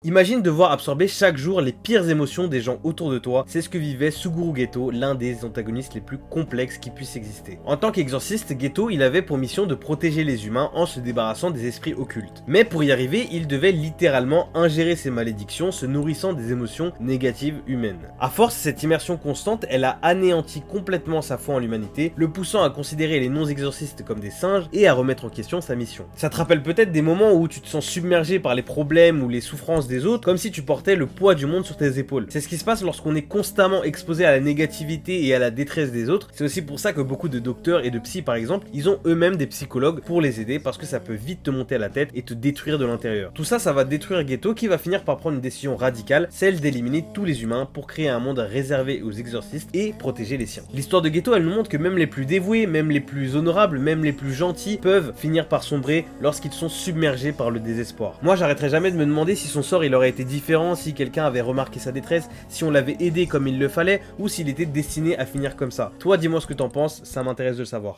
Imagine devoir absorber chaque jour les pires émotions des gens autour de toi, c'est ce que vivait Suguru Geto, l'un des antagonistes les plus complexes qui puissent exister. En tant qu'exorciste, Geto, il avait pour mission de protéger les humains en se débarrassant des esprits occultes. Mais pour y arriver, il devait littéralement ingérer ses malédictions, se nourrissant des émotions négatives humaines. À force, cette immersion constante, elle a anéanti complètement sa foi en l'humanité, le poussant à considérer les non-exorcistes comme des singes et à remettre en question sa mission. Ça te rappelle peut-être des moments où tu te sens submergé par les problèmes ou les souffrances des autres, comme si tu portais le poids du monde sur tes épaules. C'est ce qui se passe lorsqu'on est constamment exposé à la négativité et à la détresse des autres. C'est aussi pour ça que beaucoup de docteurs et de psy par exemple, ils ont eux-mêmes des psychologues pour les aider, parce que ça peut vite te monter à la tête et te détruire de l'intérieur. Tout ça, ça va détruire Geto, qui va finir par prendre une décision radicale, celle d'éliminer tous les humains pour créer un monde réservé aux exorcistes et protéger les siens. L'histoire de Geto, elle nous montre que même les plus dévoués, même les plus honorables, même les plus gentils peuvent finir par sombrer lorsqu'ils sont submergés par le désespoir. Moi, j'arrêterai jamais de me demander si son sort il aurait été différent, si quelqu'un avait remarqué sa détresse, si on l'avait aidé comme il le fallait, ou s'il était destiné à finir comme ça. Toi, dis-moi ce que t'en penses, ça m'intéresse de le savoir.